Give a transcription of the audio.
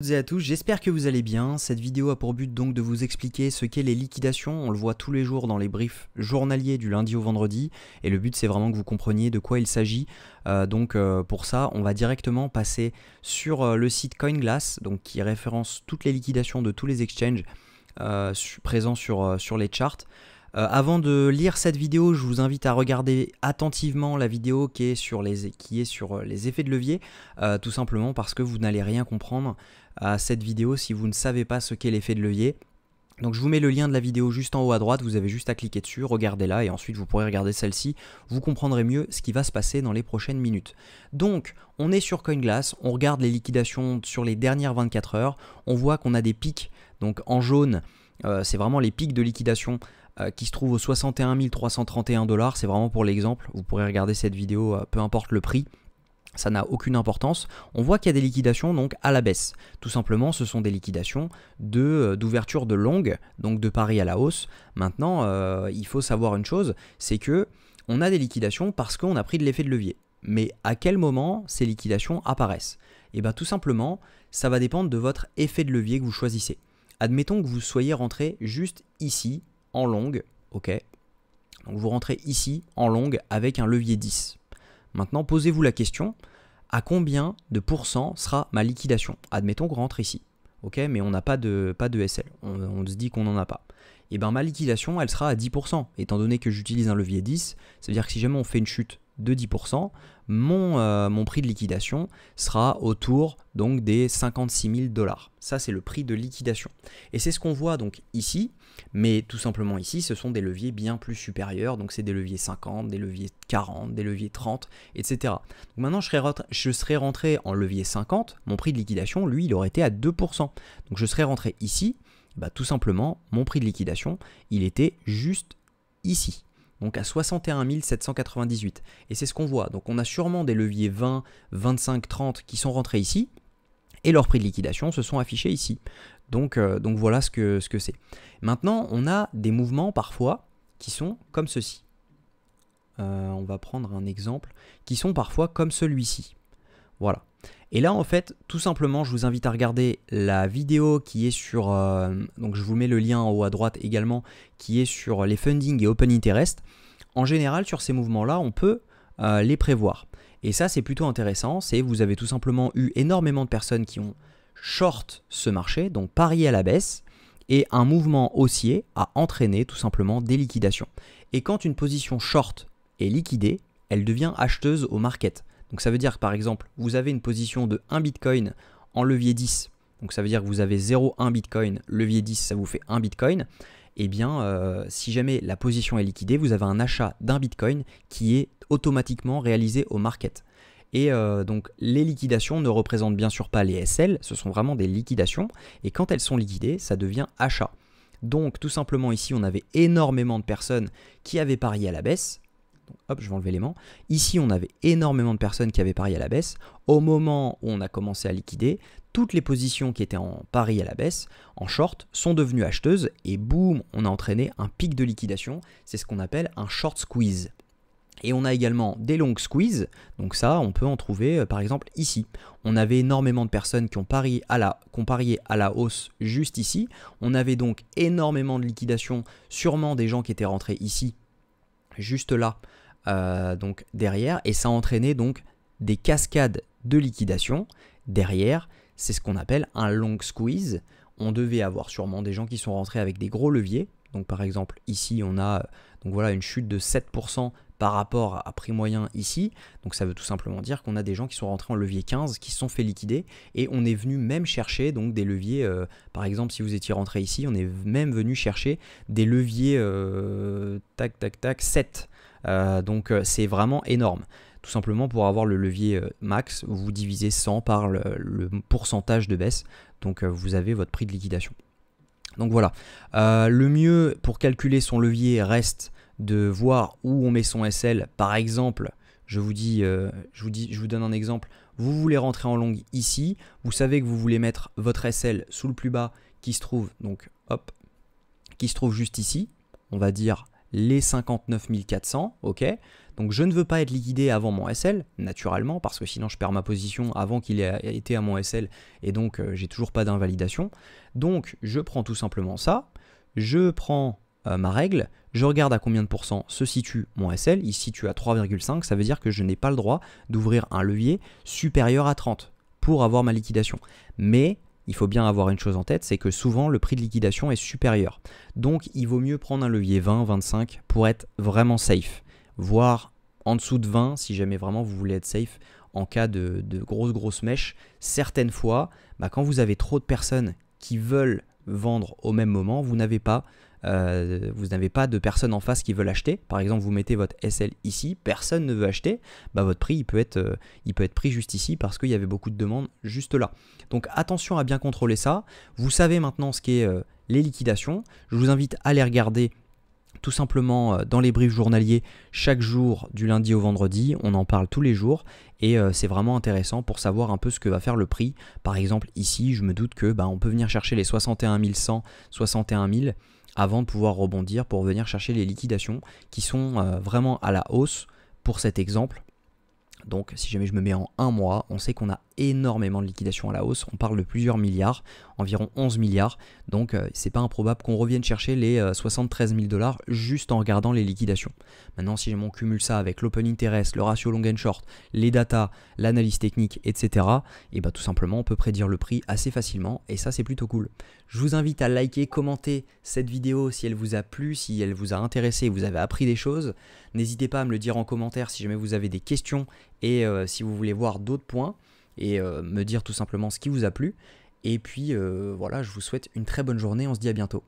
Toutes et à tous, j'espère que vous allez bien. Cette vidéo a pour but donc de vous expliquer ce qu'est les liquidations. On le voit tous les jours dans les briefs journaliers du lundi au vendredi. Et le but c'est vraiment que vous compreniez de quoi il s'agit. Pour ça, on va directement passer sur le site CoinGlass, donc qui référence toutes les liquidations de tous les exchanges présents sur les charts. Avant de lire cette vidéo, je vous invite à regarder attentivement la vidéo qui est sur les effets de levier, tout simplement parce que vous n'allez rien comprendre à cette vidéo si vous ne savez pas ce qu'est l'effet de levier. Donc je vous mets le lien de la vidéo juste en haut à droite, vous avez juste à cliquer dessus, regardez-la et ensuite vous pourrez regarder celle-ci, vous comprendrez mieux ce qui va se passer dans les prochaines minutes. Donc on est sur CoinGlass, on regarde les liquidations sur les dernières 24 heures, on voit qu'on a des pics, donc en jaune, c'est vraiment les pics de liquidation qui se trouvent aux 61 331 $, c'est vraiment pour l'exemple, vous pourrez regarder cette vidéo, peu importe le prix. Ça n'a aucune importance. On voit qu'il y a des liquidations donc à la baisse. Tout simplement, ce sont des liquidations d'ouverture de longue, donc de pari à la hausse. Maintenant, il faut savoir une chose, c'est que on a des liquidations parce qu'on a pris de l'effet de levier. Mais à quel moment ces liquidations apparaissent? Et bien tout simplement, ça va dépendre de votre effet de levier que vous choisissez. Admettons que vous soyez rentré juste ici, en longue, ok. Donc vous rentrez ici, en longue, avec un levier 10. Maintenant, posez-vous la question, à combien de pourcents sera ma liquidation? Admettons qu'on rentre ici, ok, mais on n'a pas de SL, on se dit qu'on n'en a pas. Et bien ma liquidation, elle sera à 10%, étant donné que j'utilise un levier 10, ça veut dire que si jamais on fait une chute de 10%, mon prix de liquidation sera autour donc des 56 000 $. Ça, c'est le prix de liquidation. Et c'est ce qu'on voit donc ici, mais tout simplement ici, ce sont des leviers bien plus supérieurs. Donc, c'est des leviers 50, des leviers 40, des leviers 30, etc. Donc, maintenant, je serais rentré en levier 50. Mon prix de liquidation, lui, il aurait été à 2%. Donc, je serais rentré ici. Bah, tout simplement, mon prix de liquidation, il était juste ici. Donc à 61 798. Et c'est ce qu'on voit. Donc on a sûrement des leviers 20, 25, 30 qui sont rentrés ici. Et leurs prix de liquidation se sont affichés ici. Donc voilà ce que c'est. Maintenant, on a des mouvements parfois qui sont comme ceci. On va prendre un exemple qui sont parfois comme celui-ci. Voilà. Et là, en fait, tout simplement, je vous invite à regarder la vidéo qui est sur... donc, je vous mets le lien en haut à droite également, qui est sur les funding et open interest. En général, sur ces mouvements-là, on peut les prévoir. Et ça, c'est plutôt intéressant. C'est vous avez tout simplement eu énormément de personnes qui ont short ce marché, donc parié à la baisse, et un mouvement haussier a entraîné tout simplement des liquidations. Et quand une position short est liquidée, elle devient acheteuse au market. Donc ça veut dire que par exemple, vous avez une position de 1 Bitcoin en levier 10. Donc ça veut dire que vous avez 0,1 Bitcoin, levier 10, ça vous fait 1 Bitcoin. Eh bien, si jamais la position est liquidée, vous avez un achat d'un Bitcoin qui est automatiquement réalisé au market. Et donc les liquidations ne représentent bien sûr pas les SL, ce sont vraiment des liquidations. Et quand elles sont liquidées, ça devient achat. Donc tout simplement ici, on avait énormément de personnes qui avaient parié à la baisse. Hop, je vais enlever l'élément. Ici, on avait énormément de personnes qui avaient parié à la baisse. Au moment où on a commencé à liquider, toutes les positions qui étaient en pari à la baisse, en short, sont devenues acheteuses et boum, on a entraîné un pic de liquidation. C'est ce qu'on appelle un short squeeze. Et on a également des long squeeze. Donc ça, on peut en trouver par exemple ici. On avait énormément de personnes qui ont parié à la hausse juste ici. On avait donc énormément de liquidations, sûrement des gens qui étaient rentrés ici, juste là, donc derrière, et ça a entraîné donc des cascades de liquidation derrière. C'est ce qu'on appelle un long squeeze. On devait avoir sûrement des gens qui sont rentrés avec des gros leviers. Donc par exemple ici on a donc voilà une chute de 7% par rapport à prix moyen ici. Donc ça veut tout simplement dire qu'on a des gens qui sont rentrés en levier 15 qui se sont fait liquider, et on est venu même chercher donc des leviers, par exemple si vous étiez rentré ici, on est même venu chercher des leviers 7. Donc c'est vraiment énorme. Tout simplement pour avoir le levier max, vous divisez 100 par le pourcentage de baisse, donc vous avez votre prix de liquidation. Donc voilà, le mieux pour calculer son levier reste de voir où on met son SL. Par exemple, je vous donne un exemple. Vous voulez rentrer en longue ici, vous savez que vous voulez mettre votre SL sous le plus bas qui se trouve donc hop, qui se trouve juste ici. On va dire les 59 400, ok. Donc je ne veux pas être liquidé avant mon SL, naturellement, parce que sinon je perds ma position avant qu'il ait été à mon SL, et donc j'ai toujours pas d'invalidation. Donc je prends tout simplement ça, je prends ma règle, je regarde à combien de pourcents se situe mon SL, il se situe à 3,5, ça veut dire que je n'ai pas le droit d'ouvrir un levier supérieur à 30 pour avoir ma liquidation. Mais il faut bien avoir une chose en tête, c'est que souvent le prix de liquidation est supérieur. Donc il vaut mieux prendre un levier 20, 25 pour être vraiment safe, voire en dessous de 20 si jamais vraiment vous voulez être safe en cas de grosses mèches. Certaines fois, quand vous avez trop de personnes qui veulent vendre au même moment, vous n'avez pas de personnes en face qui veulent acheter. Par exemple, vous mettez votre SL ici, personne ne veut acheter, votre prix il peut être pris juste ici parce qu'il y avait beaucoup de demandes juste là. Donc attention à bien contrôler ça. Vous savez maintenant ce qu'est les liquidations. Je vous invite à les regarder tout simplement dans les briefs journaliers chaque jour du lundi au vendredi. On en parle tous les jours et c'est vraiment intéressant pour savoir un peu ce que va faire le prix. Par exemple ici, je me doute que on peut venir chercher les 61 100, 61 000 avant de pouvoir rebondir pour venir chercher les liquidations qui sont vraiment à la hausse pour cet exemple. Donc si jamais je me mets en un mois, on sait qu'on a énormément de liquidations à la hausse, on parle de plusieurs milliards, environ 11 milliards, donc c'est pas improbable qu'on revienne chercher les 73 000 $ juste en regardant les liquidations. Maintenant si on cumule ça avec l'open interest, le ratio long and short, les datas, l'analyse technique, etc., et tout simplement on peut prédire le prix assez facilement et ça c'est plutôt cool. Je vous invite à liker, commenter cette vidéo si elle vous a plu, si elle vous a intéressé, vous avez appris des choses. N'hésitez pas à me le dire en commentaire si jamais vous avez des questions et si vous voulez voir d'autres points et me dire tout simplement ce qui vous a plu. Et puis voilà, je vous souhaite une très bonne journée, on se dit à bientôt.